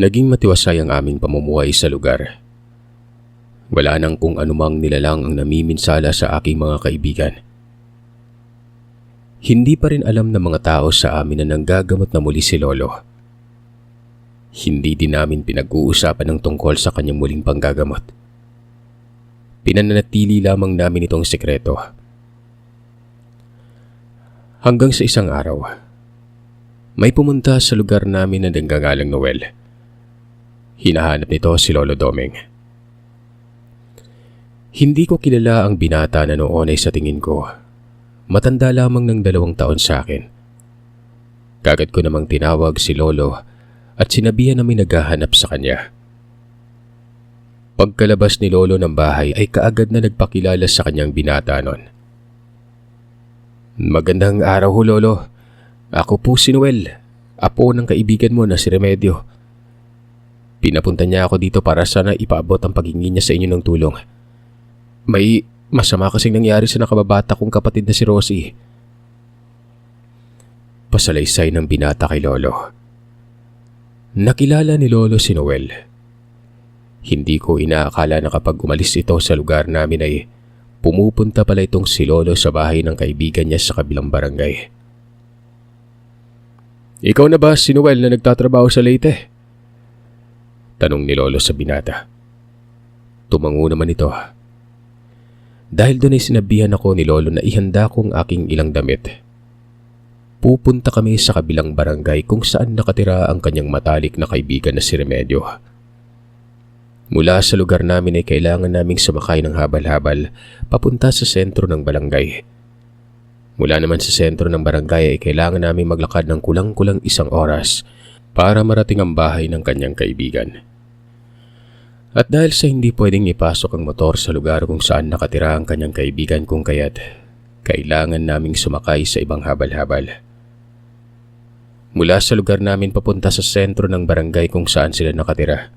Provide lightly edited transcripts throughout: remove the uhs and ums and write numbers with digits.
Naging matiwasay ang aming pamumuhay sa lugar. Wala nang kung anumang nilalang ang namiminsala sa aking mga kaibigan. Hindi pa rin alam ng mga tao sa amin na nanggagamot na muli si Lolo. Hindi din namin pinag-uusapan ng tungkol sa kanyang muling panggagamot. Pinananatili lamang namin itong sekreto. Hanggang sa isang araw, may pumunta sa lugar namin na nanggangalang Noel. Hinahanap nito si Lolo Doming. Hindi ko kilala ang binata na noon ay sa tingin ko matanda lamang ng 2 taon sa akin. Kagad ko namang tinawag si Lolo at sinabihan na may naghahanap sa kanya. Pagkalabas ni Lolo ng bahay ay kaagad na nagpakilala sa kanyang binata noon. "Magandang araw ho, Lolo. Ako po si Noel, apo ng kaibigan mo na si Remedio. Pinapunta niya ako dito para sana ipaabot ang paghingi niya sa inyo ng tulong. May masama kasing nangyari sa nakababata kong kapatid na si Rosie." Pasalaysay ng binata kay Lolo. Nakilala ni Lolo si Noel. Hindi ko inaakala na kapag umalis ito sa lugar namin ay pumupunta pala itong si Lolo sa bahay ng kaibigan niya sa kabilang barangay. "Ikaw na ba si Noel na nagtatrabaho sa Leyte?" Tanong ni Lolo sa binata. Tumango naman ito. Dahil doon ay sinabihan ako ni Lolo na ihanda kong aking ilang damit. Pupunta kami sa kabilang barangay kung saan nakatira ang kanyang matalik na kaibigan na si Remedio. Mula sa lugar namin ay kailangan naming sumakay ng habal-habal papunta sa sentro ng barangay. Mula naman sa sentro ng barangay ay kailangan namin maglakad ng kulang-kulang 1 oras para marating ang bahay ng kanyang kaibigan. At dahil sa hindi pwedeng ipasok ang motor sa lugar kung saan nakatira ang kanyang kaibigan kung kaya't kailangan naming sumakay sa ibang habal-habal. Mula sa lugar namin papunta sa sentro ng barangay kung saan sila nakatira.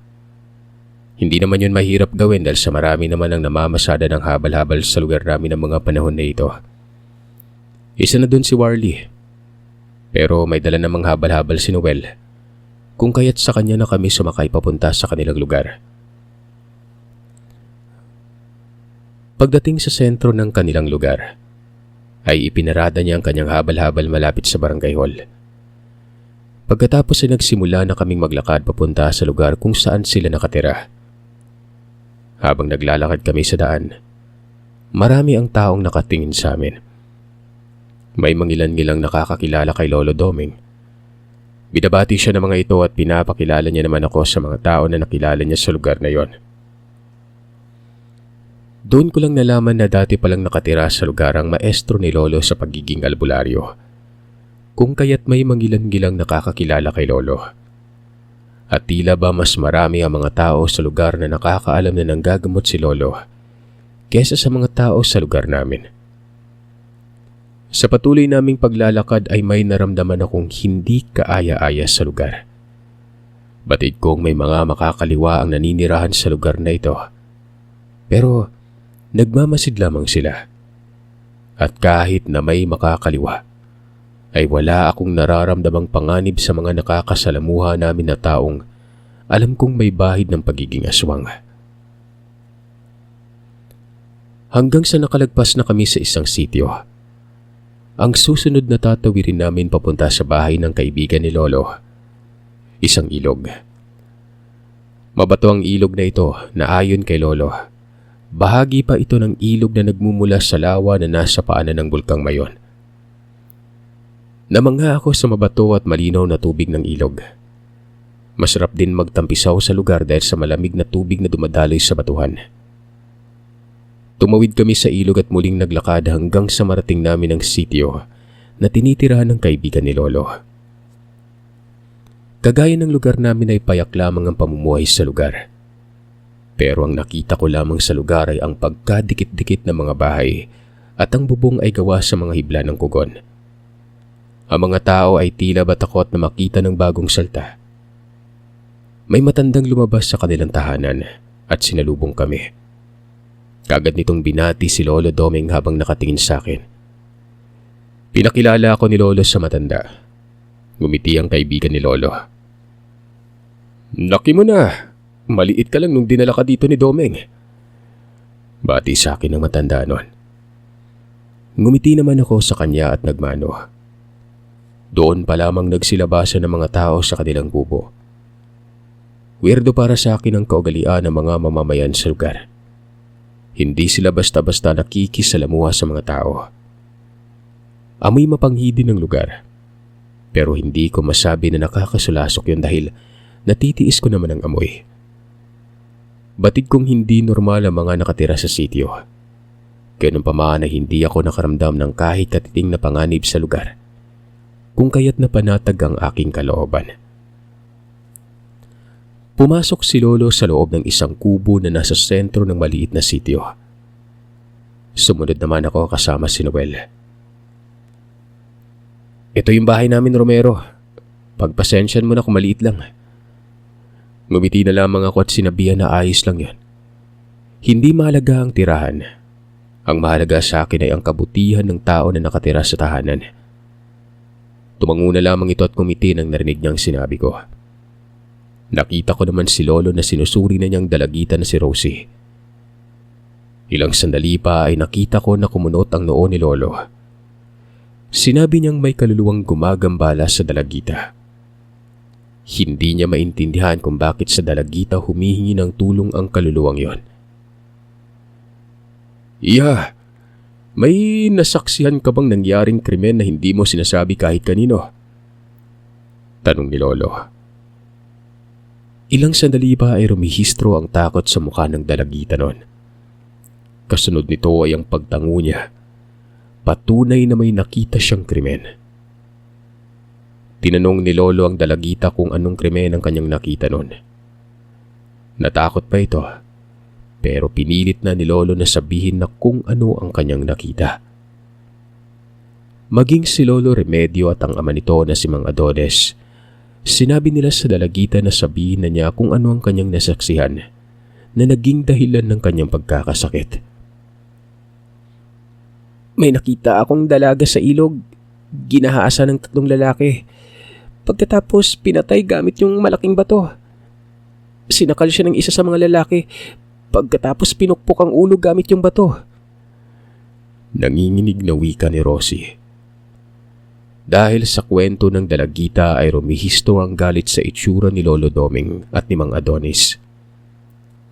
Hindi naman yun mahirap gawin dahil sa marami naman ang namamasada ng habal-habal sa lugar namin ng mga panahon na ito. Isa na dun si Warlie. Pero may dala namang habal-habal si Noel, kung kaya't sa kanya na kami sumakay papunta sa kanilang lugar. Pagdating sa sentro ng kanilang lugar, ay ipinarada niya ang kanyang habal-habal malapit sa barangay hall. Pagkatapos ay nagsimula na kaming maglakad papunta sa lugar kung saan sila nakatira. Habang naglalakad kami sa daan, marami ang taong nakatingin sa amin. May mangilan-ngilang nakakakilala kay Lolo Doming. Binabati siya ng mga ito at pinapakilala niya naman ako sa mga tao na nakilala niya sa lugar na yon. Doon ko lang nalaman na dati palang nakatira sa lugar ang maestro ni Lolo sa pagiging albularyo. Kung kaya't may mangilan-ngilang nakakakilala kay Lolo. At tila ba mas marami ang mga tao sa lugar na nakakaalam na nanggagamot si Lolo kesa sa mga tao sa lugar namin. Sa patuloy naming paglalakad ay may naramdaman akong hindi kaaya-aya sa lugar. Batid kong may mga makakaliwa ang naninirahan sa lugar na ito. Pero nagmamasid lamang sila. At kahit na may makakaliwa, ay wala akong nararamdamang panganib sa mga nakakasalamuha namin na taong alam kong may bahid ng pagiging aswang. Hanggang sa nakalagpas na kami sa isang sitio, ang susunod na tatawirin namin papunta sa bahay ng kaibigan ni Lolo, isang ilog. Mabato ang ilog na ito na ayon kay Lolo, bahagi pa ito ng ilog na nagmumula sa lawa na nasa paanan ng bulkang Mayon. Namangha ako sa mabato at malinaw na tubig ng ilog. Masarap din magtampisaw sa lugar dahil sa malamig na tubig na dumadaloy sa batuhan. Tumawid kami sa ilog at muling naglakad hanggang sa marating namin ang sitio na tinitirahan ng kaibigan ni Lolo. Kagaya ng lugar namin ay payak lamang ang pamumuhay sa lugar. Pero ang nakita ko lamang sa lugar ay ang pagkadikit-dikit ng mga bahay at ang bubong ay gawa sa mga hibla ng kugon. Ang mga tao ay tila ba takot na makita ng bagong salta. May matandang lumabas sa kanilang tahanan at sinalubong kami. Kagad nitong binati si Lolo Doming habang nakatingin sa akin. Pinakilala ako ni Lolo sa matanda. Ngumiti ang kaibigan ni Lolo. Laki mo na. Maliit ka lang nung dinala ka dito ni Domeng. Bati sa akin ng matanda nun. Ngumiti naman ako sa kanya at nagmano. Doon pa lamang nagsilabasan ng mga tao sa kanilang kubo. Weirdo para sa akin ang kaugalian ng mga mamamayan sa lugar. Hindi sila basta-basta nakikisalamuha sa mga tao. Amoy mapanghidi ng lugar. Pero hindi ko masabi na nakakasulasok yun dahil natitiis ko naman ang amoy. Batid kong hindi normal ang mga nakatira sa sityo. Ganun pa man na hindi ako nakaramdam ng kahit katiting na panganib sa lugar. Kung kaya't napanatag ang aking kalooban. Pumasok si Lolo sa loob ng isang kubo na nasa sentro ng maliit na sityo. Sumunod naman ako kasama si Noel. Ito yung bahay namin, Romero. Pagpasensyan mo na kung maliit lang. Ngumiti na lamang ako at sinabihan na ayos lang yan. Hindi mahalaga ang tirahan. Ang mahalaga sa akin ay ang kabutihan ng tao na nakatira sa tahanan. Tumango na lamang ito at kumiti nang narinig niyang sinabi ko. Nakita ko naman si Lolo na sinusuri na niyang dalagitan na si Rosie. Ilang sandali pa ay nakita ko na kumunot ang noo ni Lolo. Sinabi niyang may kaluluwang gumagambala sa dalagita. Hindi niya maintindihan kung bakit sa dalagita humihingi ng tulong ang kaluluwang yon. Iya, may nasaksihan ka bang nangyaring krimen na hindi mo sinasabi kahit kanino? Tanong ni Lolo. Ilang sandali pa ay rumihistro ang takot sa mukha ng dalagita nun. Kasunod nito ay ang pagtango niya. Patunay na may nakita siyang krimen. Tinanong ni Lolo ang dalagita kung anong krimen ang kanyang nakita nun. Natakot pa ito, pero pinilit na ni Lolo na sabihin na kung ano ang kanyang nakita. Maging si Lolo Remedio at ang ama nito na si Mang Adonis, sinabi nila sa dalagita na sabihin na niya kung ano ang kanyang nasaksihan na naging dahilan ng kanyang pagkakasakit. May nakita akong dalaga sa ilog, ginahasa ng 3 lalaki. Pagkatapos pinatay gamit yung malaking bato. Sinakal siya ng isa sa mga lalaki, pagkatapos pinukpok ang ulo gamit yung bato. Nanginginig na wika ni Rosie. Dahil sa kwento ng dalagita ay rumihisto ang galit sa itsura ni Lolo Doming at ni Mang Adonis.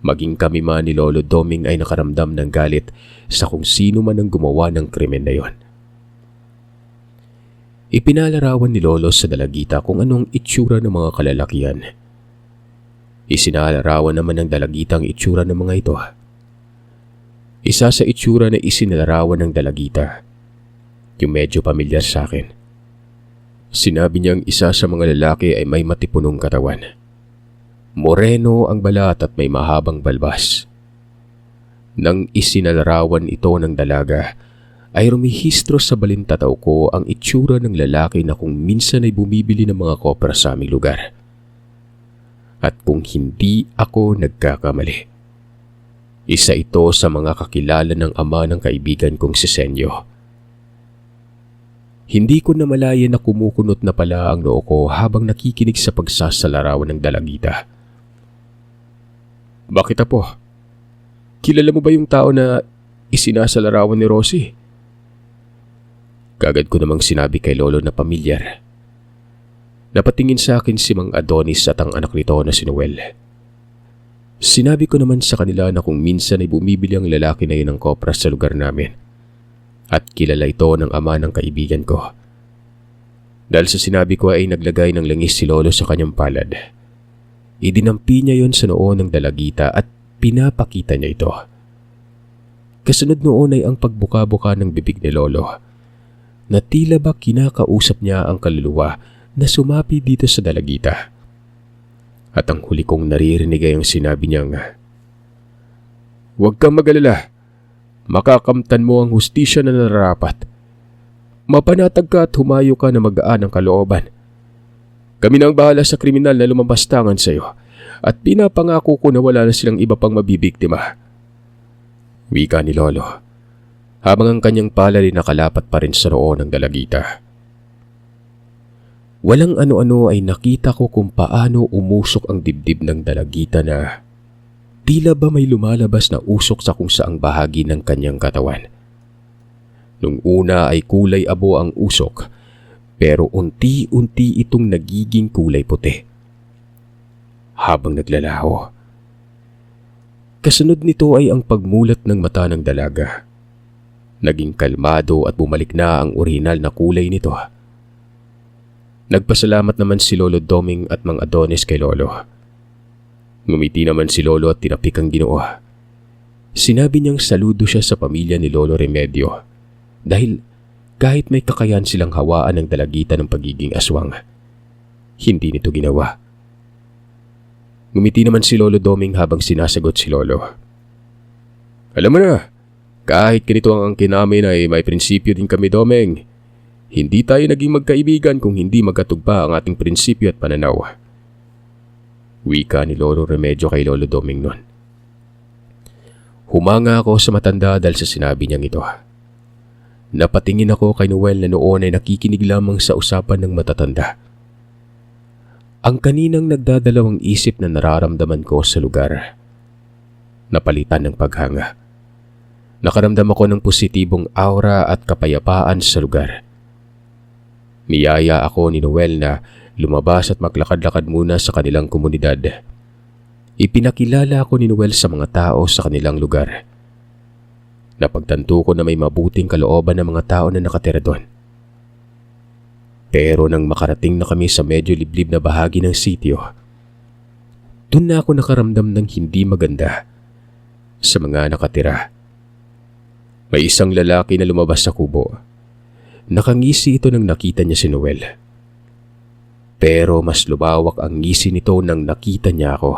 Maging kami man ni Lolo Doming ay nakaramdam ng galit sa kung sino man ang gumawa ng krimen na yon. Ipinalarawan ni Lolo sa dalagita kung anong itsura ng mga kalalakihan. Isinalarawan naman ng dalagita ang itsura ng mga ito. Isa sa itsura na isinalarawan ng dalagita, yung medyo pamilyar sa akin. Sinabi niyang isa sa mga lalaki ay may matipunong katawan. Moreno ang balat at may mahabang balbas. Nang isinalarawan ito ng dalaga, ay rumihistro sa balintataw ko ang itsura ng lalaki na kung minsan ay bumibili ng mga kopra sa aming lugar. At kung hindi ako nagkakamali, isa ito sa mga kakilala ng ama ng kaibigan kong si Senyo. Hindi ko namalayan na kumukunot na pala ang noo ko habang nakikinig sa pagsasalarawan ng dalagita. Bakit apo? Kilala mo ba yung tao na isinasalarawan ni Rosie? Kagad ko namang sinabi kay Lolo na pamilyar. Napatingin sa akin si Mang Adonis at ang anak nito na si Noel. Sinabi ko naman sa kanila na kung minsan ay bumibili ang lalaki na yun ng kopra sa lugar namin. At kilala ito ng ama ng kaibigan ko. Dahil sa sinabi ko ay naglagay ng langis si Lolo sa kanyang palad. Idinampi niya yon sa noo ng dalagita at pinapakita niya ito. Kasunod noon ay ang pagbuka-buka ng bibig ni Lolo na tila ba kinakausap niya ang kaluluwa na sumapi dito sa dalagita. At ang huli kong naririnig ay ang sinabi niyang, "Huwag kang mag-alala. Makakamtan mo ang hustisya na nararapat. Mapanatag ka at humayo ka na magaan ang kalooban. Kami na ang bahala sa kriminal na lumampastangan sa iyo at pinapangako ko na wala na silang iba pang mabibiktima." Wika ni Lolo, habang ang kanyang palad ay nakalapat pa rin sa noo ng dalagita. Walang ano-ano ay nakita ko kung paano umusok ang dibdib ng dalagita na tila ba may lumalabas na usok sa kung saang bahagi ng kanyang katawan. Nung una ay kulay abo ang usok, pero unti-unti itong nagiging kulay puti. Habang naglalaho, kasunod nito ay ang pagmulat ng mata ng dalaga. Naging kalmado at bumalik na ang orihinal na kulay nito. Nagpasalamat naman si Lolo Doming at Mang Adonis kay Lolo. Ngumiti naman si Lolo at tinapik ang Ginoo. Sinabi niyang saludo siya sa pamilya ni Lolo Remedio dahil kahit may kakayahan silang hawaan ng dalagita ng pagiging aswang, hindi nito ginawa. Ngumiti naman si Lolo Doming habang sinasagot si Lolo. Alam mo na, kahit ganito ang angkin namin ay may prinsipyo din kami, Doming. Hindi tayo naging magkaibigan kung hindi magkatugpa ang ating prinsipyo at pananaw. Wika ni Lolo Remedio kay Lolo Doming noon. Humanga ako sa matanda dahil sa sinabi niyang ito. Napatingin ako kay Noel na noon ay nakikinig lamang sa usapan ng matatanda. Ang kaninang nagdadalawang isip na nararamdaman ko sa lugar, napalitan ng paghanga. Nakaramdam ako ng positibong aura at kapayapaan sa lugar. Niyaya ako ni Noel na lumabas at maglakad-lakad muna sa kanilang komunidad. Ipinakilala ako ni Noel sa mga tao sa kanilang lugar. Napagtanto ko na may mabuting kalooban ng mga tao na nakatira doon. Pero nang makarating na kami sa medyo liblib na bahagi ng sitio, doon na ako nakaramdam ng hindi maganda sa mga nakatira. May isang lalaki na lumabas sa kubo. Nakangisi ito nang nakita niya si Noel. Pero mas lumawak ang ngisi nito nang nakita niya ako.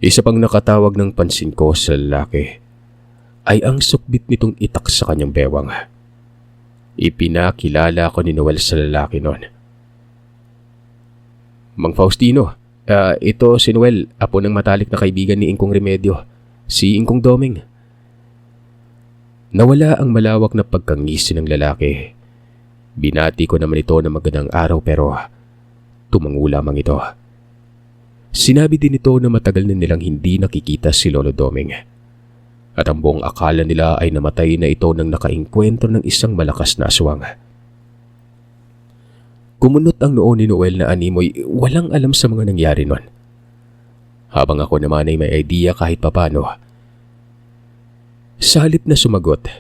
Isa pang nakatawag ng pansin ko sa lalaki ay ang sukbit nitong itak sa kanyang bewang. Ipinakilala ko ni Noel sa lalaki noon. Mang Faustino, ito si Noel, apo ng matalik na kaibigan ni Ingkong Remedio, si Ingkong Doming. Nawala ang malawak na pagkangisi ng lalaki. Binati ko naman ito na magandang araw pero tumango lamang ito. Sinabi din ito na matagal na nilang hindi nakikita si Lolo Doming. At ang buong akala nila ay namatay na ito nang nakaengkwentro ng isang malakas na aswang. Kumunot ang noo ni Noel na animoy walang alam sa mga nangyari nun. Habang ako naman ay may idea kahit papano. Sa halip na sumagot,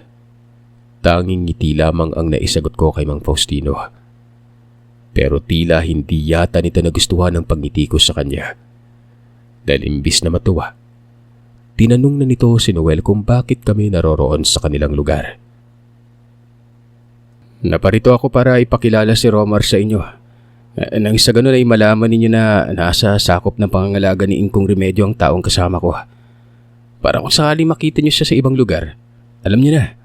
tanging ngiti lamang ang naisagot ko kay Mang Faustino. Pero tila hindi yata nito nagustuhan ang pangiti ko sa kanya. Dahil imbis na matuwa, tinanong na nito si Noel kung bakit kami naroroon sa kanilang lugar. Naparito ako para ipakilala si Romar sa inyo. Nang sa ganun ay malaman ninyo na nasa sakop ng pangangalaga ni Ingkong Remedio ang taong kasama ko. Para kung sakali makita niyo siya sa ibang lugar, alam niyo na.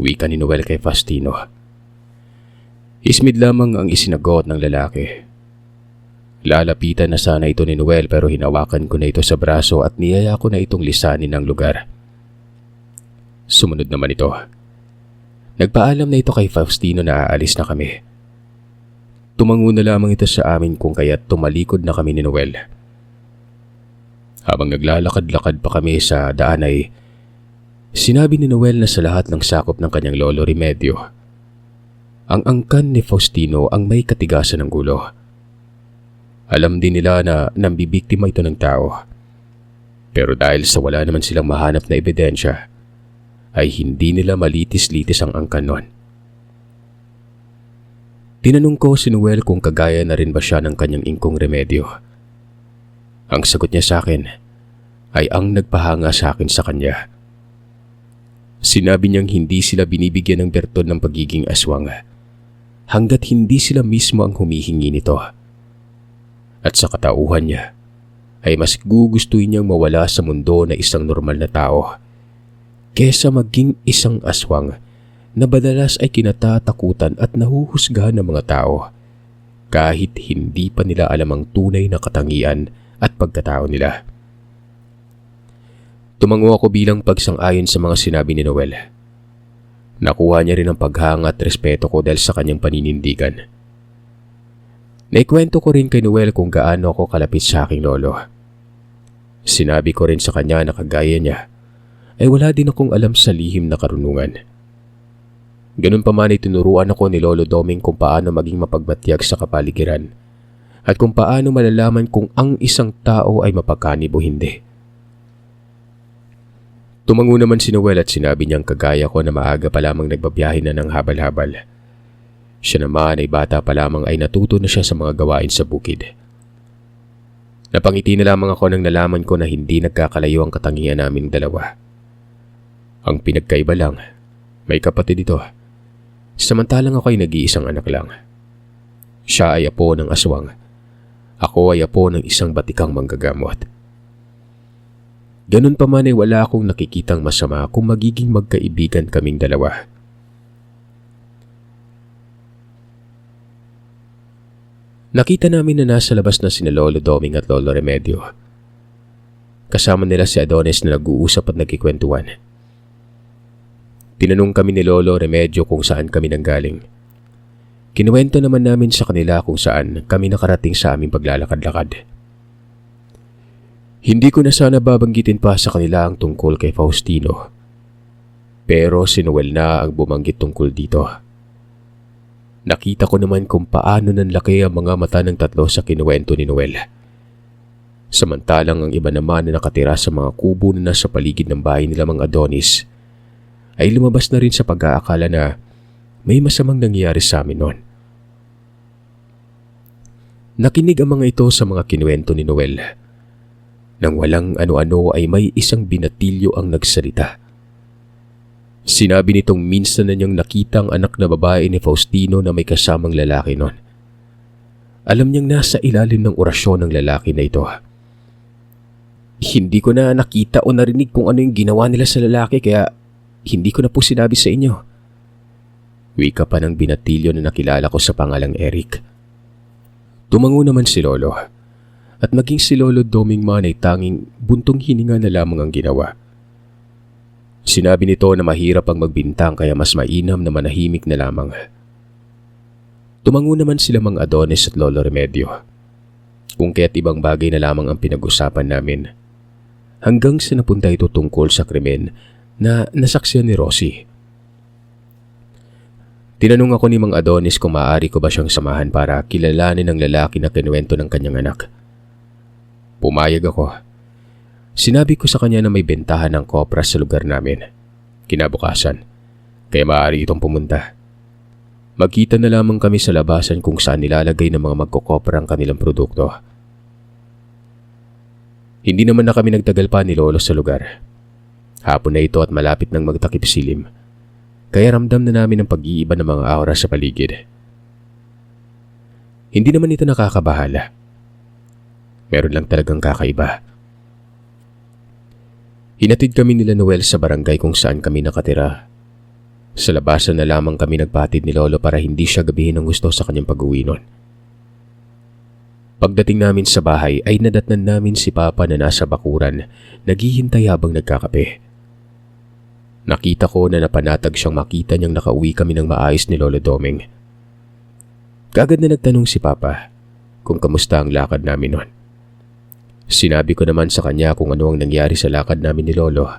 Wika ni Noel kay Faustino. Ismid lamang ang isinagot ng lalaki. Lalapitan na sana ito ni Noel pero hinawakan ko na ito sa braso at niyaya ko na itong lisanin ng lugar. Sumunod naman ito. Nagpaalam na ito kay Faustino na aalis na kami. Tumango na lamang ito sa amin kung kaya't tumalikod na kami ni Noel. Habang naglalakad-lakad pa kami sa daan ay sinabi ni Noel na sa lahat ng sakop ng kanyang lolo Remedio, ang angkan ni Faustino ang may katigasan ng gulo. Alam din nila na nambibiktima ito ng tao. Pero dahil sa wala naman silang mahanap na ebidensya, ay hindi nila malitis-litis ang angkan nun. Tinanong ko si Noel kung kagaya na rin ba siya ng kanyang Ingkong Remedio. Ang sagot niya sa akin ay ang nagpahanga sa akin sa kanya. Sinabi niyang hindi sila binibigyan ng bertod ng pagiging aswang hanggat hindi sila mismo ang humihingi nito. At sa katauhan niya ay mas gugustuhin niyang mawala sa mundo na isang normal na tao kesa maging isang aswang na madalas ay kinatatakutan at nahuhusgahan ng mga tao kahit hindi pa nila alam ang tunay na katangian at pagkatao nila. Tumango ako bilang pagsang-ayon sa mga sinabi ni Noel. Nakuha niya rin ang paghanga at respeto ko dahil sa kanyang paninindigan. Naikwento ko rin kay Noel kung gaano ako kalapit sa aking lolo. Sinabi ko rin sa kanya na kagaya niya ay wala din akong alam sa lihim na karunungan. Ganun pa man ay tinuruan ako ni Lolo Doming kung paano maging mapagmatyag sa kapaligiran at kung paano malalaman kung ang isang tao ay mapagkanib o hindi. Tumango naman si Noel at sinabi niyang kagaya ko na maaga pa lamang nagbabiyahe na ng habal-habal. Siya naman ay bata pa lamang ay natuto na siya sa mga gawain sa bukid. Napangiti na lamang ako nang nalaman ko na hindi nagkakalayo ang katangian naming dalawa. Ang pinagkaiba lang, may kapatid ito. Samantalang ako ay nag-iisang anak lang. Siya ay apo ng aswang. Ako ay apo ng isang batikang manggagamot. Ganun pa man ay wala akong nakikitang masama kung magiging magkaibigan kaming dalawa. Nakita namin na nasa labas na sina Lolo Doming at Lolo Remedio. Kasama nila si Adonis na nag-uusap at nagkikwentuhan. Tinanong kami ni Lolo Remedio kung saan kami nanggaling. Kinuwento naman namin sa kanila kung saan kami nakarating sa aming paglalakad-lakad. Hindi ko na sana babanggitin pa sa kanila ang tungkol kay Faustino. Pero si Noel na ang bumanggit tungkol dito. Nakita ko naman kung paano nanlaki ang mga mata ng tatlo sa kinuwento ni Noel. Samantalang ang iba naman na nakatira sa mga kubo na nasa paligid ng bahay nila mga Adonis ay lumabas na rin sa pag-aakala na may masamang nangyayari sa amin noon. Nakinig ang mga ito sa mga kinuwento ni Noel. Nang walang ano-ano ay may isang binatilyo ang nagsalita. Sinabi nitong minsan na niyang nakita ang anak na babae ni Faustino na may kasamang lalaki noon. Alam niyang nasa ilalim ng orasyon ng lalaki na ito. Hindi ko na nakita o narinig kung ano yung ginawa nila sa lalaki kaya hindi ko na po sinabi sa inyo. Wika pa ng binatilyo na nakilala ko sa pangalang Eric. Tumango naman si Lolo. At maging si Lolo Doming man ay tanging buntong hininga na lamang ang ginawa. Sinabi nito na mahirap ang magbintang kaya mas mainam na manahimik na lamang. Tumango naman sila mga Adonis at Lolo Remedio. Kung kaya't ibang bagay na lamang ang pinag-usapan namin. Hanggang sa napunta ito tungkol sa krimen na nasaksihan ni Rosie. Tinanong ako ni Mang Adonis kung maaari ko ba siyang samahan para kilalanin ang lalaki na kinuwento ng kanyang anak. Pumayag ako. Sinabi ko sa kanya na may bentahan ng kopra sa lugar namin. Kinabukasan, kaya maaari itong pumunta. Magkita na lamang kami sa labasan kung saan nilalagay ng mga magkokopra ang kanilang produkto. Hindi naman na kami nagtagal pa ni Lolo sa lugar. Hapon na ito at malapit ng magtakip silim. Kaya ramdam na namin ang pag-iiba ng mga aura sa paligid. Hindi naman ito nakakabahala. Meron lang talagang kakaiba. Hinatid kami nila Noel sa barangay kung saan kami nakatira. Sa labasan na lamang kami nagpatid ni Lolo para hindi siya gabihin ng gusto sa kanyang pag-uwi nun. Pagdating namin sa bahay ay nadatnan namin si Papa na nasa bakuran, naghihintay habang nagkakape. Nakita ko na napanatag siyang makita niyang nakauwi kami ng maayos ni Lolo Doming. Kaagad na nagtanong si Papa kung kamusta ang lakad namin nun. Sinabi ko naman sa kanya kung ano ang nangyari sa lakad namin ni Lolo.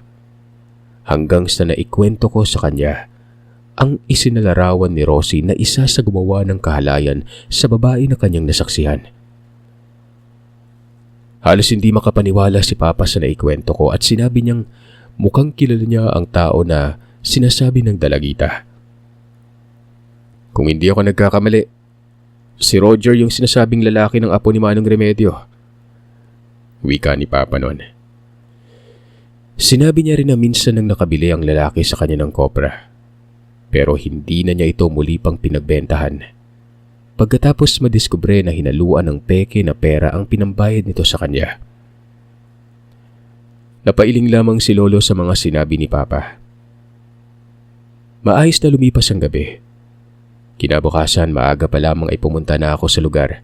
Hanggang sa naikwento ko sa kanya ang isinalarawan ni Rosie na isa sa gumawa ng kahalayan sa babae na kanyang nasaksihan. Halos hindi makapaniwala si Papa sa naikwento ko at sinabi niyang mukhang kilala niya ang tao na sinasabi ng dalagita. Kung hindi ako nagkakamali, si Roger yung sinasabing lalaki ng apo ni Manong Remedio. Wika ni Papa noon. Sinabi niya rin na minsan nang nakabili ang lalaki sa kanya ng kopra. Pero hindi na niya ito muli pang pinagbentahan. Pagkatapos madiskubre na hinaluan ng peke na pera ang pinambayad nito sa kanya. Napailing lamang si Lolo sa mga sinabi ni Papa. Maayos na lumipas ang gabi. Kinabukasan maaga pa lamang ay pumunta na ako sa lugar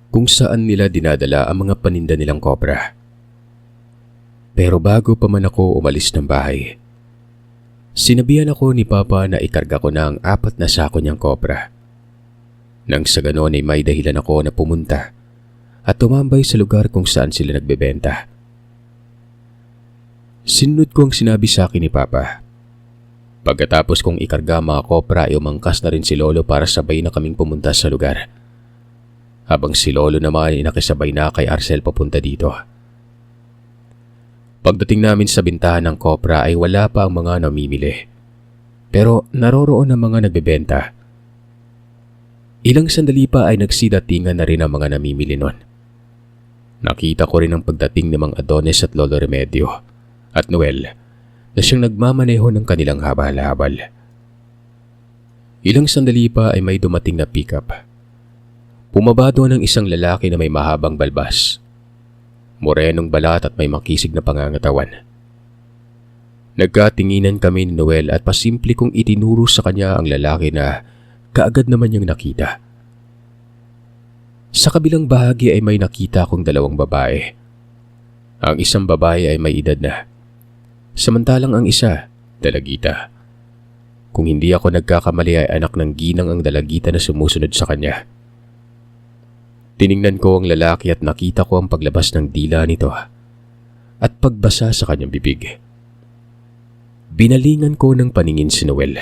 kung saan nila dinadala ang mga paninda nilang kopra. Pero bago pa man ako umalis ng bahay, Sinabihan ako ni Papa na ikarga ko na ang 4 na sako niyang kopra. Nang sa ganon ay may dahilan ako na pumunta at tumambay sa lugar kung saan sila nagbebenta. Sinunod ko ang sinabi sa akin ni Papa. Pagkatapos kong ikarga mga kopra ay umangkas na rin si Lolo para sabay na kaming pumunta sa lugar. Habang si Lolo naman ay nakisabay na kay Arcel papunta dito. Pagdating namin sa bintahan ng kopra ay wala pa ang mga namimili. Pero naroroon ang mga nagbebenta. Ilang sandali pa ay nagsidatingan na rin ang mga namimili nun. Nakita ko rin ang pagdating ng mga Adonis at Lolo Remedio at Noel na siyang nagmamaneho ng kanilang habal-habal. Ilang sandali pa ay may dumating na pickup. Bumaba doon ang isang lalaki na may mahabang balbas, morenong balat at may makisig na pangangatawan. Nagkatinginan kami ni Noel at pasimple kong itinuro sa kanya ang lalaki na kaagad naman niyang nakita. Sa kabilang bahagi ay may nakita akong 2 babae. Ang isang babae ay may edad na, samantalang ang isa, dalagita. Kung hindi ako nagkakamali ay anak ng ginang ang dalagita na sumusunod sa kanya. Tiningnan ko ang lalaki at nakita ko ang paglabas ng dila nito at pagbasa sa kanyang bibig. Binalingan ko ng paningin si Noel.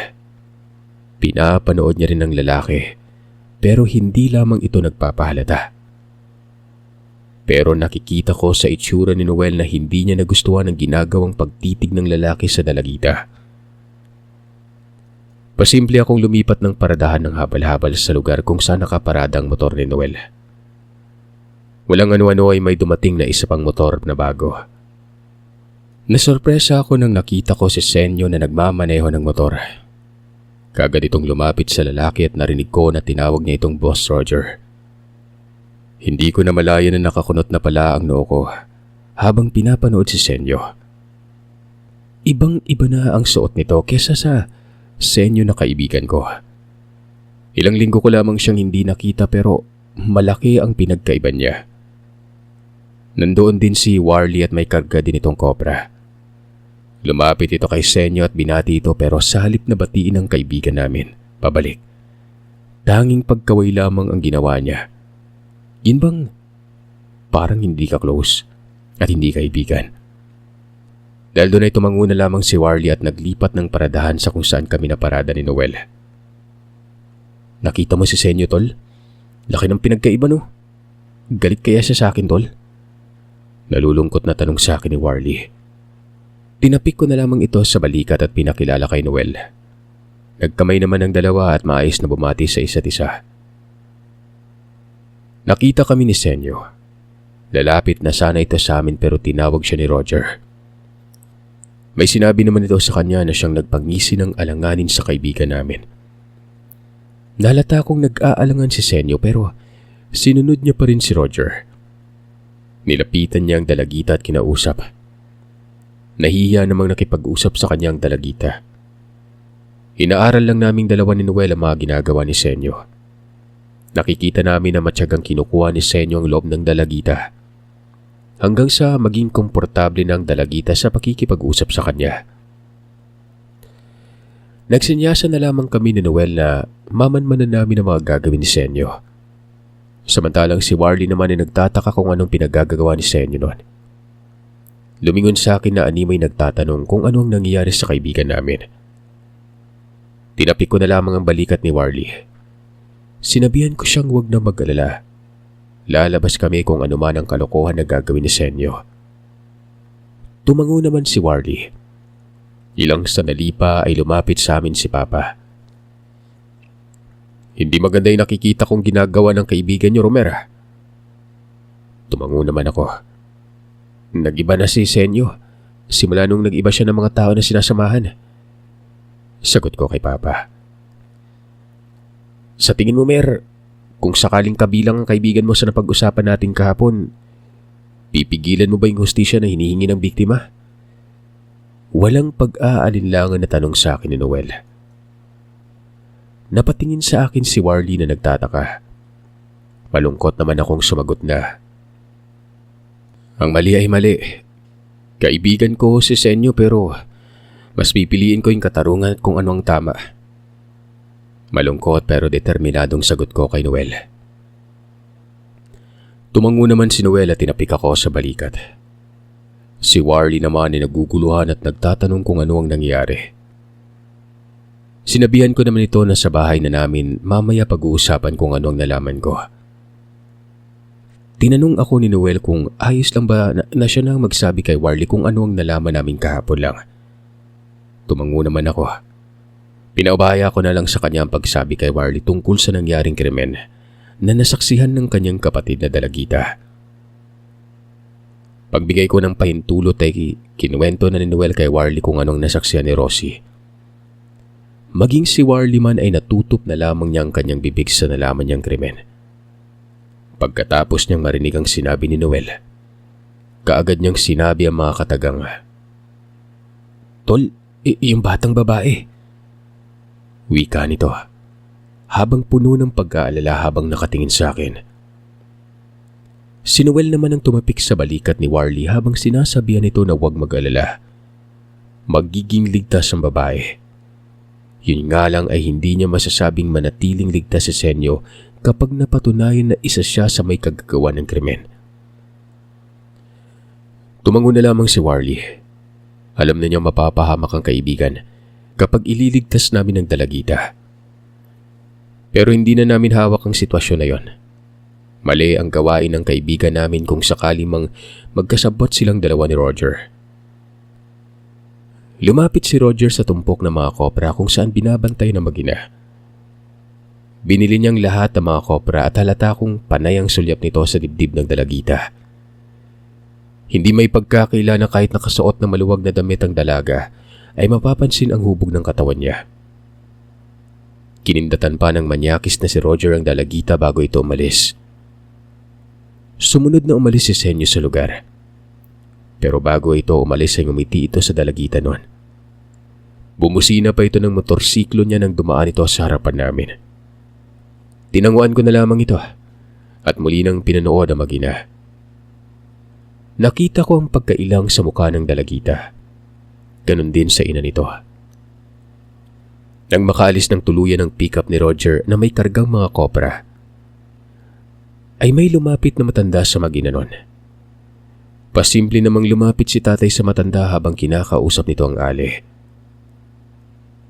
Pinapanood niya rin ang lalaki pero hindi lamang ito nagpapahalata. Pero nakikita ko sa itsura ni Noel na hindi niya nagustuhan ang ginagawang pagtitig ng lalaki sa dalagita. Pasimple akong lumipat ng paradahan ng habal-habal sa lugar kung saan nakaparada ang motor ni Noel. Walang ano-ano ay may dumating na isa pang motor na bago. Nasorpresa ako nang nakita ko si Senyo na nagmamaneho ng motor. Kaagad itong lumapit sa lalaki at narinig ko na tinawag niya itong Boss Roger. Hindi ko na malaya na nakakunot na pala ang noo ko habang pinapanood si Senyo. Ibang-iba na ang suot nito kesa sa Senyo na kaibigan ko. Ilang linggo ko lamang siyang hindi nakita pero malaki ang pinagkaiba niya. Nandoon din si Warlie at may karga din itong kopra. Lumapit ito kay Senyo at binati ito pero sa halip na batiin ang kaibigan namin, pabalik. Tanging pagkaway lamang ang ginawa niya. Yun bang parang hindi ka close at hindi kaibigan? Dahil doon ay tumango na lamang si Warlie at naglipat ng paradahan sa kung saan kami naparada ni Noel. Nakita mo si Senyo, tol? Laki ng pinagkaiba, no? Galit kaya siya sa akin, tol? Nalulungkot na tanong sa akin ni Warlie. Tinapik ko na lamang ito sa balikat at pinakilala kay Noel. Nagkamay naman ang dalawa at maayos na bumati sa isa't isa. Nakita kami ni Senyo. Lalapit na sana ito sa amin pero tinawag siya ni Roger. May sinabi naman ito sa kanya na siyang nagpangisi ng alanganin sa kaibigan namin. Nalata kong nag-aalangan si Senyo pero sinunod niya pa rin si Roger. Nilapitan niya ang dalagita at kinausap. Nahihiya namang nakipag-usap sa kanyang dalagita. Inaaral lang naming dalawa ni Noel ang mga ginagawa ni Senyo. Nakikita namin na matyagang kinukuha ni Senyo ang loob ng dalagita. Hanggang sa maging komportable ng dalagita sa pakikipag-usap sa kanya. Nagsinyasa na lamang kami ni Noel na mamanmanan namin ang mga gagawin ni Senyo. Samantalang si Warlie naman ay nagtataka kung anong pinagagagawa ni Senyo noon. Lumingon sa akin na animoy nagtatanong kung ano ang nangyayari sa kaibigan namin. Tinapik ko na lamang ang balikat ni Warlie. Sinabihan ko siyang huwag na mag-alala. Lalabas kami kung ano man ang kalokohan na gagawin ni Senyo. Tumango naman si Warlie. Ilang sandali pa ay lumapit sa amin si Papa. Hindi maganda yung nakikita kong ginagawa ng kaibigan niyo, Romera. Tumango naman ako. Nag-iba na si Senyo. Simula nung nag-iba siya ng mga tao na sinasamahan. Sagot ko kay Papa. Sa tingin mo, Mer, kung sakaling kabilang ang kaibigan mo sa napag-usapan natin kahapon, pipigilan mo ba yung hustisya na hinihingi ng biktima? Walang pag-aalinlangan na tanong sa akin ni Noel. Napatingin sa akin si Warlie na nagtataka. Malungkot naman akong sumagot na. Ang mali ay mali. Kaibigan ko si Senyo pero Mas pipiliin ko yung katarungan at kung ano ang tama. Malungkot pero determinadong sagot ko kay Noel. Tumango naman si Noel at tinapik ako sa balikat. Si Warlie naman ay naguguluhan at nagtatanong kung ano ang nangyari. Sinabihan ko naman ito na sa bahay na namin mamaya pag-uusapan kung ano ang nalaman ko. Tinanong ako ni Noel kung ayos lang ba na siya nang magsabi kay Warlie kung ano ang nalaman namin kahapon lang. Tumango naman ako. Pinaubaya ko na lang sa kanya ang pagsabi kay Warlie tungkol sa nangyaring krimen na nasaksihan ng kanyang kapatid na dalagita. Pagbigay ko ng pahintulot ay kinuwento na ni Noel kay Warlie kung anong nasaksihan ni Rosie. Maging si Warlie man ay natutop na lamang niya ang kanyang bibig sa nalaman niyang krimen. Pagkatapos niyang marinig ang sinabi ni Noel, kaagad niyang sinabi ang mga katagang, "Tol, yung batang babae." Wika nito, habang puno ng pag-aalala habang nakatingin sa akin. Si Noel naman ang tumapik sa balikat ni Warlie habang sinasabihan nito na huwag mag-alala. Magiging ligtas ang babae. Yun nga lang ay hindi niya masasabing manatiling ligtas si Senyo kapag napatunayan na isa siya sa may kagagawa ng krimen. Tumango na lamang si Warlie. Alam na niyang mapapahamak ang kaibigan kapag ililigtas namin ang dalagita. Pero hindi na namin hawak ang sitwasyon na yon. Mali ang gawain ng kaibigan namin kung sakali mang magkasabot silang dalawa ni Roger. Lumapit si Roger sa tumpok ng mga kopra kung saan binabantay ng mag-ina. Binili niyang lahat ng mga kopra at halata kong panay ang sulyap nito sa dibdib ng dalagita. Hindi may pagkakaila na kahit nakasuot ng maluwag na damit ang dalaga ay mapapansin ang hubog ng katawan niya. Kinindatan pa ng manyakis na si Roger ang dalagita bago ito umalis. Sumunod na umalis si Senyo sa lugar. Pero bago ito umalis ay ngumiti ito sa dalagita noon. Bumusina pa ito ng motorsiklo niya nang dumaan ito sa harapan namin. Tinanguan ko na lamang ito at muli nang pinanood ang mag-ina. Nakita ko ang pagkailang sa mukha ng dalagita. Ganon din sa ina nito. Nang makaalis ng tuluyan ng pickup ni Roger na may kargang mga kopra, ay may lumapit na matanda sa mag-ina noon. Pasimple namang lumapit si tatay sa matanda habang kinakausap nito ang ali.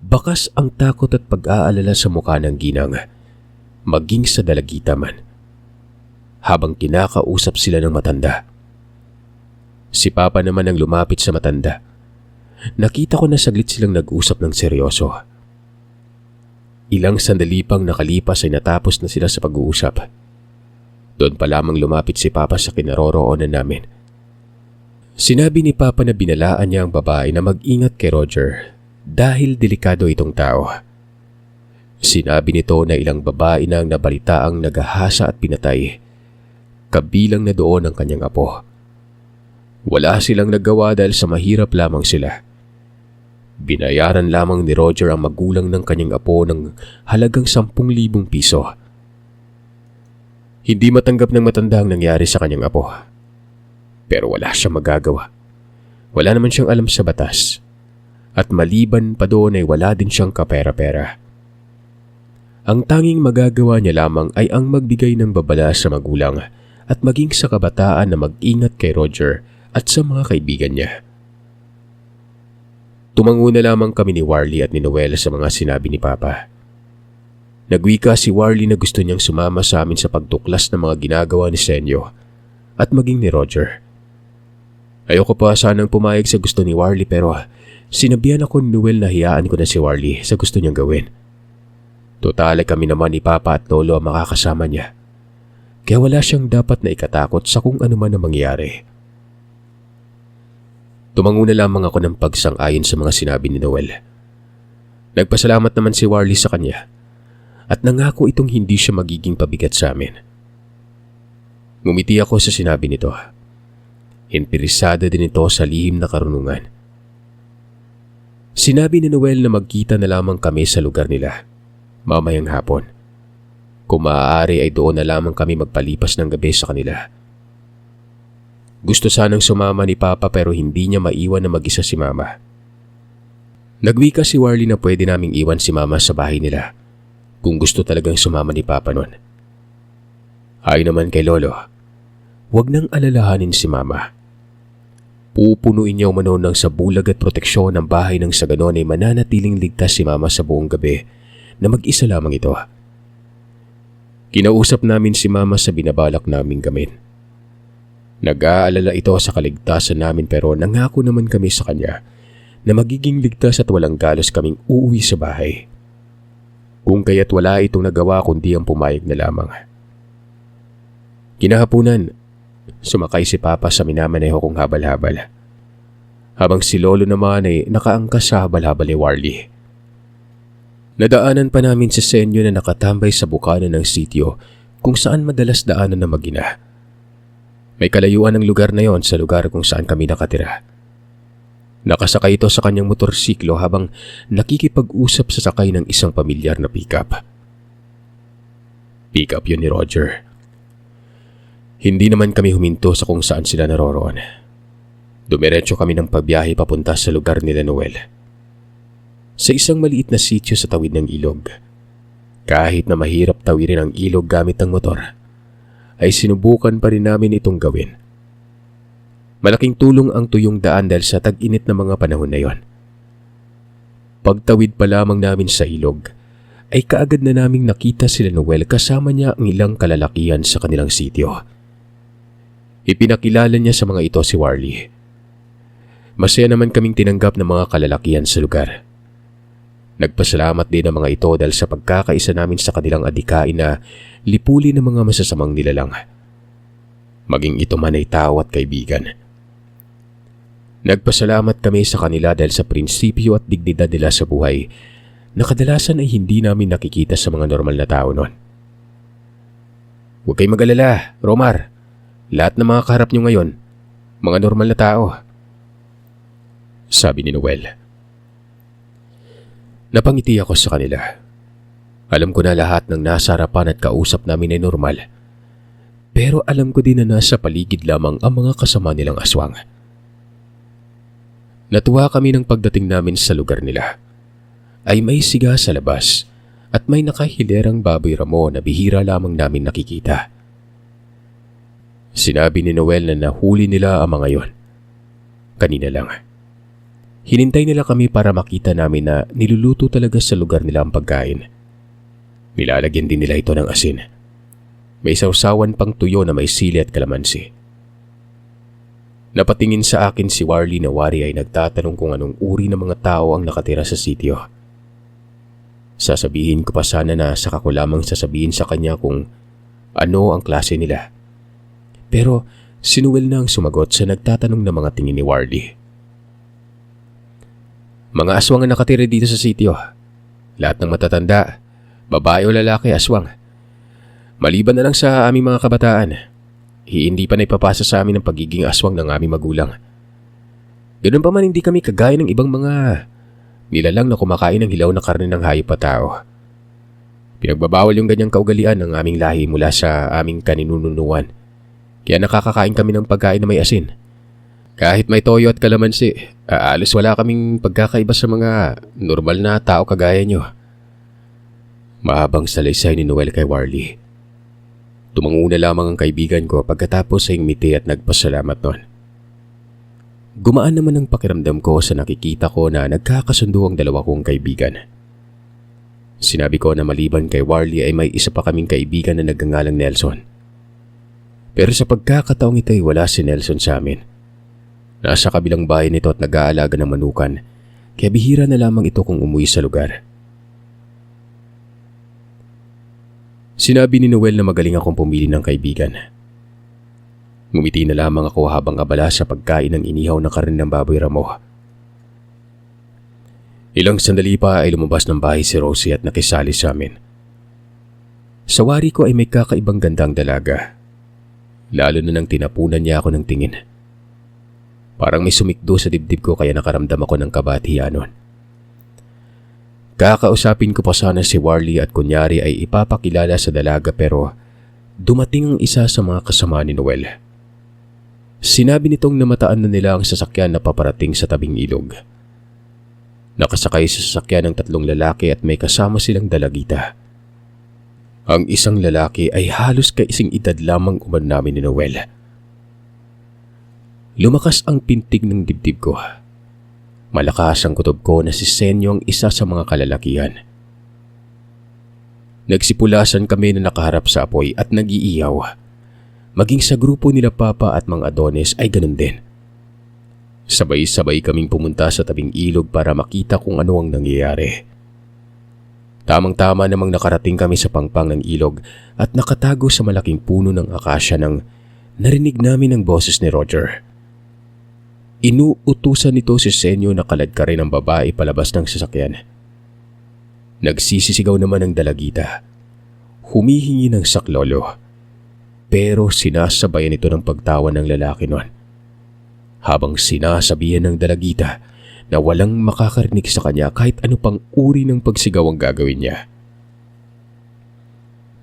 Bakas ang takot at pag-aalala sa mukha ng ginang, maging sa dalagita man. Habang kinakausap sila ng matanda. Si Papa naman ang lumapit sa matanda. Nakita ko na saglit silang nag-usap ng seryoso. Ilang sandali pang nakalipas ay natapos na sila sa pag-uusap. Doon pa lamang lumapit si Papa sa kinaroroonan namin. Sinabi ni Papa na binalaan niya ang babae na mag-ingat kay Roger dahil delikado itong tao. Sinabi nito na ilang babae na ang nabalitaang nagahasa at pinatay, kabilang na doon ang kanyang apo. Wala silang nagawa dahil sa mahirap lamang sila. Binayaran lamang ni Roger ang magulang ng kanyang apo ng halagang 10,000 piso. Hindi matanggap ng matanda ang nangyari sa kanyang apo. Pero wala siyang magagawa. Wala naman siyang alam sa batas. At maliban pa doon ay wala din siyang kapera-pera. Ang tanging magagawa niya lamang ay ang magbigay ng babala sa magulang at maging sa kabataan na mag-ingat kay Roger at sa mga kaibigan niya. Tumango na lamang kami ni Warlie at ni Noel sa mga sinabi ni Papa. Nagwika si Warlie na gusto niyang sumama sa amin sa pagtuklas ng mga ginagawa ni Senyo at maging ni Roger. Ayoko pa sanang pumayag sa gusto ni Warlie pero sinabihan ako ni Noel na hiyaan ko na si Warlie sa gusto niyang gawin. Total ay kami naman ni Papa at Lolo ang makakasama niya. Kaya wala siyang dapat na ikatakot sa kung ano man ang mangyari. Tumango na lamang ako ng pagsang-ayon sa mga sinabi ni Noel. Nagpasalamat naman si Warlie sa kanya at nangako itong hindi siya magiging pabigat sa amin. Ngumiti ako sa sinabi nito. Interesada din ito sa lihim na karunungan. Sinabi ni Noel na magkita na lamang kami sa lugar nila mamayang hapon. Kung maaari ay doon na lamang kami magpalipas ng gabi sa kanila. Gusto sanang sumama ni Papa pero hindi niya maiwan na mag-isa si Mama. Nagwika si Warlie na pwede naming iwan si Mama sa bahay nila kung gusto talagang sumama ni Papa nun. Ayon naman kay Lolo, huwag nang alalahanin si Mama. Pupunuin niya umano ng sabulag at proteksyon ng bahay nang sa ganon ay mananatiling ligtas si Mama sa buong gabi na mag-isa lamang ito. Kinausap namin si Mama sa binabalak naming gawin. Nag-aalala ito sa kaligtasan namin pero nangako naman kami sa kanya na magiging ligtas at walang galos kaming uuwi sa bahay. Kung kaya't wala itong nagawa kundi ang pumayag na lamang. Kinahapunan, sumakay si Papa sa minamaneho kong habal-habal. Habang si Lolo naman ay nakaangkas sa habal-habal ni Warlie. Nadaanan pa namin si Senyo na nakatambay sa bukana ng sitio kung saan madalas daanan ng mag-ina. May kalayuan ng lugar na yon sa lugar kung saan kami nakatira. Nakasakay ito sa kanyang motorsiklo habang nakikipag-usap sa sakay ng isang pamilyar na pick-up. Pick-up yun ni Roger. Hindi naman kami huminto sa kung saan sila naroroon. Dumiretso kami ng pagbiyahe papunta sa lugar nila Noel. Sa isang maliit na sitio sa tawid ng ilog. Kahit na mahirap tawirin ang ilog gamit ang motor, ay sinubukan pa rin namin itong gawin. Malaking tulong ang tuyong daan dahil sa tag-init na mga panahon na yon. Pagtawid pa lamang namin sa ilog, ay kaagad na naming nakita sila Noel kasama niya ang ilang kalalakihan sa kanilang sitio. Ipinakilala niya sa mga ito si Warlie. Masaya naman kaming tinanggap ng mga kalalakihan sa lugar. Nagpasalamat din ang mga ito dahil sa pagkakaisa namin sa kanilang adikain na lipuli ng mga masasamang nilalang. Maging ito man ay tao at kaibigan. Nagpasalamat kami sa kanila dahil sa prinsipyo at dignidad nila sa buhay na kadalasan ay hindi namin nakikita sa mga normal na tao noon. Huwag kayong mag-alala, Romar. Lahat ng mga kaharap nyo ngayon, mga normal na tao. Sabi ni Noel. Napangiti ako sa kanila. Alam ko na lahat ng nasa harapan at kausap namin ay normal. Pero alam ko din na nasa paligid lamang ang mga kasama nilang aswang. Natuwa kami ng pagdating namin sa lugar nila. Ay may siga sa labas at may nakahilerang baboy ramo na bihira lamang namin nakikita. Sinabi ni Noel na nahuli nila ang mga yon. Kanina lang. Hinintay nila kami para makita namin na niluluto talaga sa lugar nila ang pagkain. Nilalagyan din nila ito ng asin. May sausawan pang tuyo na may sili at kalamansi. Napatingin sa akin si Warlie na wari ay nagtatanong kung anong uri ng mga tao ang nakatira sa sitio. Sasabihin ko pa sana na saka ko lamang sasabihin sa kanya kung ano ang klase nila. Pero si Noel na ang sumagot sa nagtatanong ng mga tingin ni Warlie. Mga aswang ang nakatira dito sa sitio. Lahat ng matatanda, babae o lalaki aswang. Maliban na lang sa aming mga kabataan, hindi pa naipapasa sa amin ang pagiging aswang ng aming magulang. Ganun pa man hindi kami kagaya ng ibang mga nilalang na kumakain ng hilaw na karne ng hayop at tao. Pinagbabawal yung ganyang kaugalian ng aming lahi mula sa aming kaninununuan. Kaya nakakakain kami ng pagkain na may asin. Kahit may toyo at kalamansi, alos wala kaming pagkakaiba sa mga normal na tao kagaya nyo. Mahabang salaysay ni Noel kay Warlie. Tumanguna lamang ang kaibigan ko pagkatapos ay ngumiti at nagpasalamat nun. Gumaan naman ang pakiramdam ko sa nakikita ko na nagkakasundo ang dalawa kong kaibigan. Sinabi ko na maliban kay Warlie ay may isa pa kaming kaibigan na nagngangalang Nelson. Pero sa pagkakataong ito ay wala si Nelson sa amin. Nasa kabilang bahay nito at nag-aalaga ng manukan, kaya bihira na lamang ito kung umuwi sa lugar. Sinabi ni Noel na magaling akong pumili ng kaibigan. Ngumiti na lamang ako habang abala sa pagkain ng inihaw na karne ng baboy ramo. Ilang sandali pa ay lumabas ng bahay si Rosie at nakisali sa amin. Sa wari ko ay may kakaibang gandang dalaga. Lalo na nang tinapunan niya ako ng tingin. Parang may sumikdo sa dibdib ko kaya nakaramdam ako ng kabatihan nun. Kakausapin ko pa sana si Warlie at kunyari ay ipapakilala sa dalaga pero dumating ang isa sa mga kasama ni Noel. Sinabi nitong namataan na nila ang sasakyan na paparating sa tabing ilog. Nakasakay sa sasakyan ng 3 lalaki at may kasama silang dalagita. Ang isang lalaki ay halos kaising edad lamang umano namin ni Noel. Lumakas ang pintig ng dibdib ko. Malakas ang kutob ko na si Senyo ang isa sa mga kalalakihan. Nagsipulasan kami na nakaharap sa apoy at nag-iiyaw. Maging sa grupo nila Papa at mga Adonis ay ganun din. Sabay-sabay kaming pumunta sa tabing ilog para makita kung ano ang nangyayari. Tamang-tama namang nakarating kami sa pangpang ng ilog at nakatago sa malaking puno ng akasya nang narinig namin ang boses ni Roger. Inuutusan nito si Senyo na kaladkarin ang babae palabas ng sasakyan. Nagsisisigaw naman ang dalagita. Humihingi ng saklolo. Pero sinasabayan ito ng pagtawa ng lalaki noon. Habang sinasabihan ng dalagita na walang makakarinig sa kanya kahit ano pang uri ng pagsigaw ang gagawin niya.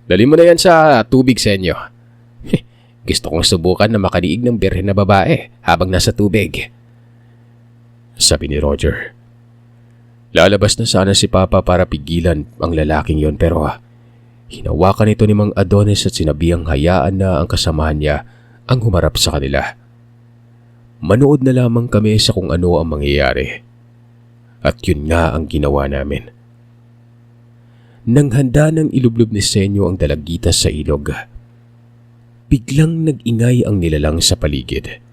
Dali mo na yan sa tubig, Senyo. Gusto kong subukan na makaliig ng birhen na babae habang nasa tubig. Sabi ni Roger. Lalabas na sana si Papa para pigilan ang lalaking yon pero hinawakan ito ni Mang Adonis at sinabihang hayaan na ang kasamahan niya ang humarap sa kanila. Manood na lamang kami sa kung ano ang mangyayari. At yun nga ang ginawa namin. Nang handa ng ilublob ni Senyo ang dalagita sa ilog, biglang nag-ingay ang nilalang sa paligid.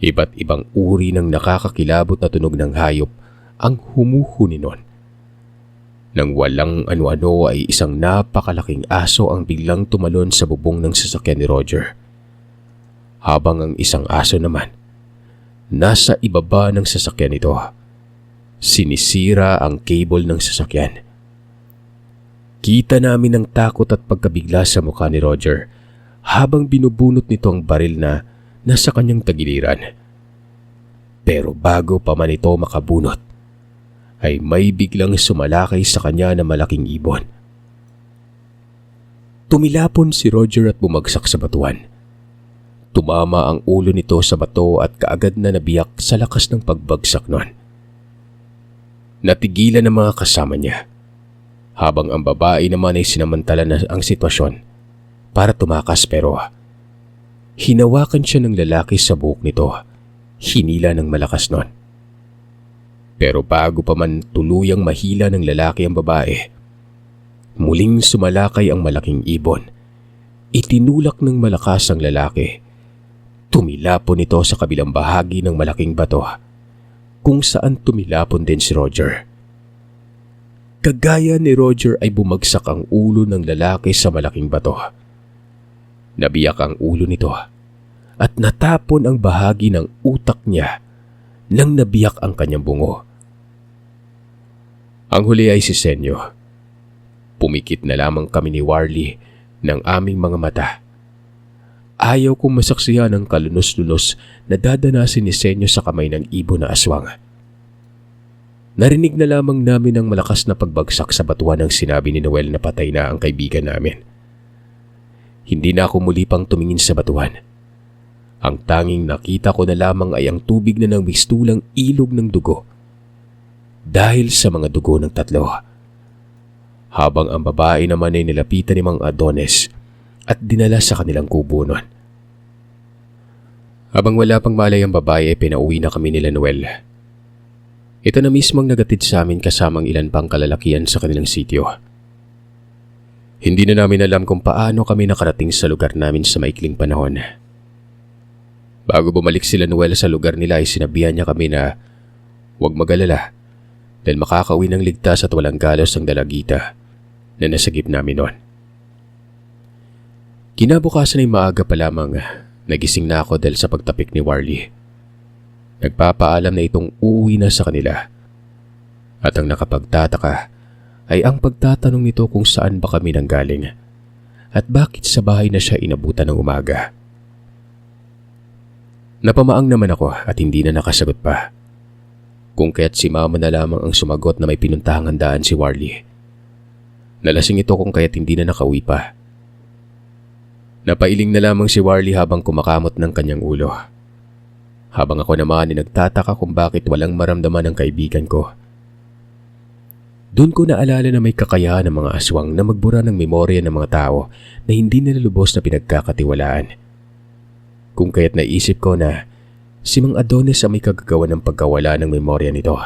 Iba't ibang uri ng nakakakilabot na tunog ng hayop ang humuhuni nun. Nang walang ano-ano ay isang napakalaking aso ang biglang tumalon sa bubong ng sasakyan ni Roger. Habang ang isang aso naman, nasa ibaba ng sasakyan nito. Sinisira ang cable ng sasakyan. Kita namin ang takot at pagkabigla sa mukha ni Roger habang binubunot nito ang baril na nasa kanyang tagiliran. Pero bago pa man ito makabunot, ay may biglang sumalakay sa kanya na malaking ibon. Tumilapon si Roger at bumagsak sa batuan. Tumama ang ulo nito sa bato at kaagad na nabiyak sa lakas ng pagbagsak nun. Natigilan ang mga kasama niya, habang ang babae naman ay sinamantala na ang sitwasyon para tumakas pero hinawakan siya ng lalaki sa buhok nito, hinila ng malakas nun. Pero bago pa man tuluyang mahila ng lalaki ang babae, muling sumalakay ang malaking ibon. Itinulak ng malakas ang lalaki. Tumilapon ito sa kabilang bahagi ng malaking bato, kung saan tumilapon din si Roger. Kagaya ni Roger ay bumagsak ang ulo ng lalaki sa malaking bato. Nabiyak ang ulo nito at natapon ang bahagi ng utak niya nang nabiyak ang kanyang bungo. Ang huli ay si Senyo. Pumikit na lamang kami ni Warlie ng aming mga mata. Ayaw kong masaksihan ang kalunos-lunos na dadanasin ni Senyo sa kamay ng ibon na aswang. Narinig na lamang namin ang malakas na pagbagsak sa batuan ng sinabi ni Noel na patay na ang kaibigan namin. Hindi na ako muli pang tumingin sa batuan. Ang tanging nakita ko na lamang ay ang tubig na nang mistulang ilog ng dugo. Dahil sa mga dugo ng 3. Habang ang babae naman ay nilapitan ni Mang Adonis at dinala sa kanilang kubo nun. Habang wala pang malay ang babae, pinauwi na kami nila Noel. Ito na mismong nagatid sa amin kasamang ilan pang kalalakihan sa kanilang sityo. Hindi na namin alam kung paano kami nakarating sa lugar namin sa maikling panahon. Bago bumalik sila Noel sa lugar nila ay sinabihan niya kami na huwag mag-alala dahil makakauwi ng ligtas at walang galos ang dalagita na nasagip namin noon. Kinabukasan ay maaga pa lamang nagising na ako dahil sa pagtapik ni Warlie. Nagpapaalam na itong uuwi na sa kanila. At ang nakapagtataka ay ang pagtatanong nito kung saan ba kami nanggaling at bakit sa bahay na siya inabutan ng umaga. Napamaang naman ako at hindi na nakasagot pa. Kung kaya't si Mama na lamang ang sumagot na may pinuntahang handaan si Warlie. Nalasing ito kung kaya't hindi na nakauwi pa. Napailing na lamang si Warlie habang kumakamot ng kanyang ulo. Habang ako naman ay nagtataka kung bakit walang maramdaman ang kaibigan ko Doon ko naalala na may kakayahan ng mga aswang na magbura ng memorya ng mga tao na hindi nila lubos na pinagkakatiwalaan. Kung kaya't naisip ko na si Mang Adonis ang may kagagawa ng pagkawala ng memorya nito.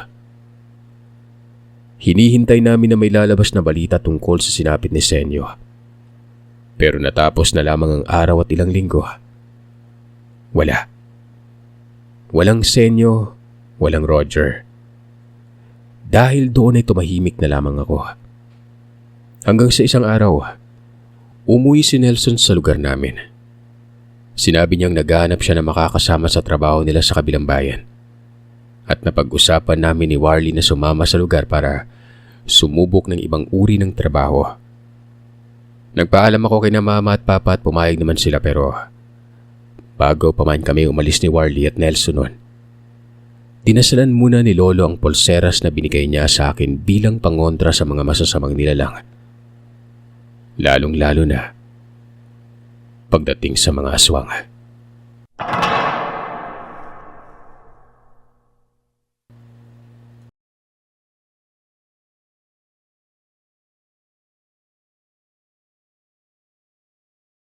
Hinihintay namin na may lalabas na balita tungkol sa sinapit ni Senyo. Pero natapos na lamang ang araw at ilang linggo. Wala. Walang Senyo, walang Roger. Dahil doon ay tumahimik na lamang ako. Hanggang sa isang araw, umuwi si Nelson sa lugar namin. Sinabi niyang naghahanap siya na makakasama sa trabaho nila sa kabilang bayan. At napag-usapan namin ni Warlie na sumama sa lugar para sumubok ng ibang uri ng trabaho. Nagpaalam ako kay na mama at papa at pumayag naman sila pero bago pa man kami umalis ni Warlie at Nelson noon, dinasalan muna ni Lolo ang pulseras na binigay niya sa akin bilang pangontra sa mga masasamang nilalang. Lalong-lalo na pagdating sa mga aswang.